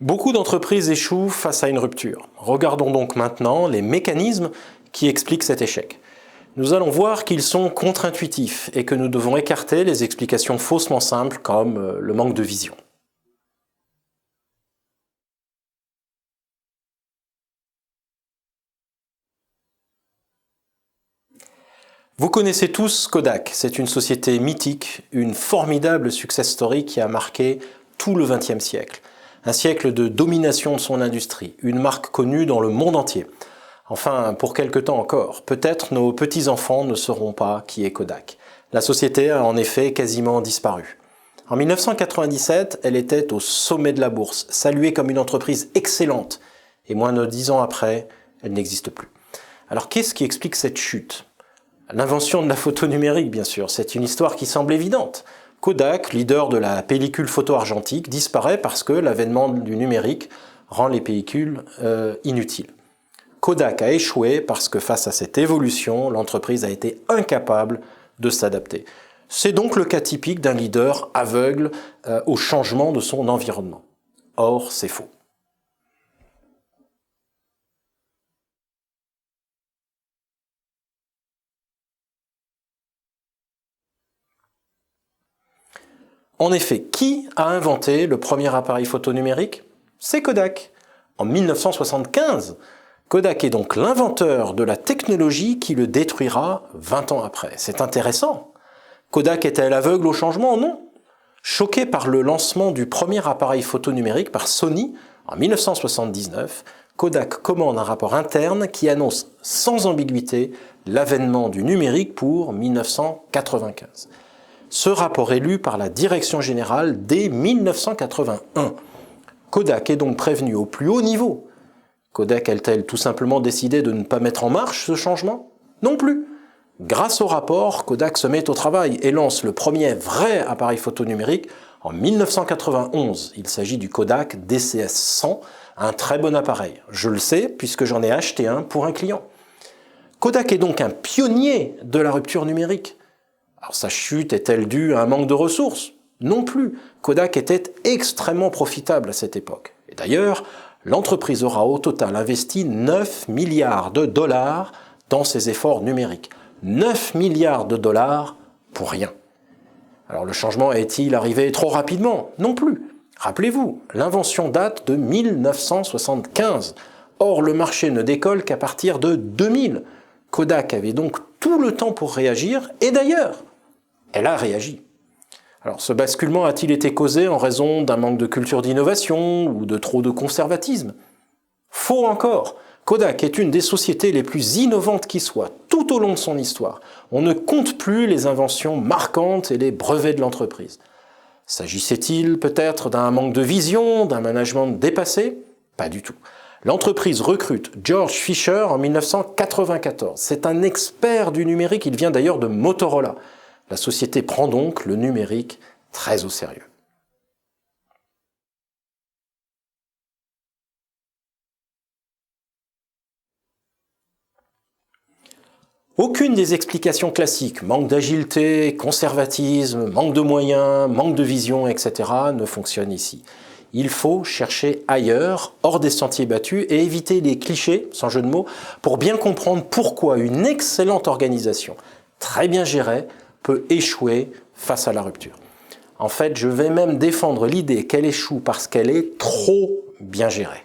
Beaucoup d'entreprises échouent face à une rupture. Regardons donc maintenant les mécanismes qui expliquent cet échec. Nous allons voir qu'ils sont contre-intuitifs et que nous devons écarter les explications faussement simples comme le manque de vision. Vous connaissez tous Kodak, c'est une société mythique, une formidable success story qui a marqué tout le XXe siècle. Un siècle de domination de son industrie, une marque connue dans le monde entier. Enfin, pour quelque temps encore, peut-être nos petits-enfants ne sauront pas qui est Kodak. La société a en effet quasiment disparu. En 1997, elle était au sommet de la bourse, saluée comme une entreprise excellente. Et moins de 10 ans après, elle n'existe plus. Alors qu'est-ce qui explique cette chute ? L'invention de la photo numérique, bien sûr, c'est une histoire qui semble évidente. Kodak, leader de la pellicule photo argentique, disparaît parce que l'avènement du numérique rend les pellicules inutiles. Kodak a échoué parce que face à cette évolution, l'entreprise a été incapable de s'adapter. C'est donc le cas typique d'un leader aveugle au changement de son environnement. Or, c'est faux. En effet, qui a inventé le premier appareil photo numérique ? C'est Kodak. En 1975, Kodak est donc l'inventeur de la technologie qui le détruira 20 ans après. C'est intéressant. Kodak est-elle aveugle au changement ? Non. Choqué par le lancement du premier appareil photo numérique par Sony en 1979, Kodak commande un rapport interne qui annonce sans ambiguïté l'avènement du numérique pour 1995. Ce rapport est lu par la direction générale dès 1981. Kodak est donc prévenu au plus haut niveau. Kodak a-t-elle tout simplement décidé de ne pas mettre en marche ce changement ? Non plus. Grâce au rapport, Kodak se met au travail et lance le premier vrai appareil photo numérique en 1991. Il s'agit du Kodak DCS-100, un très bon appareil. Je le sais puisque j'en ai acheté un pour un client. Kodak est donc un pionnier de la rupture numérique. Alors sa chute est-elle due à un manque de ressources ? Non plus. Kodak était extrêmement profitable à cette époque. Et d'ailleurs, l'entreprise aura au total investi 9 milliards de dollars dans ses efforts numériques. 9 milliards de dollars pour rien. Alors le changement est-il arrivé trop rapidement ? Non plus. Rappelez-vous, l'invention date de 1975. Or, le marché ne décolle qu'à partir de 2000. Kodak avait donc tout le temps pour réagir, et d'ailleurs, elle a réagi. Alors, ce basculement a-t-il été causé en raison d'un manque de culture d'innovation ou de trop de conservatisme ? Faux encore. Kodak est une des sociétés les plus innovantes qui soit, tout au long de son histoire. On ne compte plus les inventions marquantes et les brevets de l'entreprise. S'agissait-il peut-être d'un manque de vision, d'un management dépassé ? Pas du tout. L'entreprise recrute George Fisher en 1994. C'est un expert du numérique, il vient d'ailleurs de Motorola. La société prend donc le numérique très au sérieux. Aucune des explications classiques, manque d'agilité, conservatisme, manque de moyens, manque de vision, etc. ne fonctionne ici. Il faut chercher ailleurs, hors des sentiers battus, et éviter les clichés, sans jeu de mots, pour bien comprendre pourquoi une excellente organisation, très bien gérée, peut échouer face à la rupture. En fait, je vais même défendre l'idée qu'elle échoue parce qu'elle est trop bien gérée.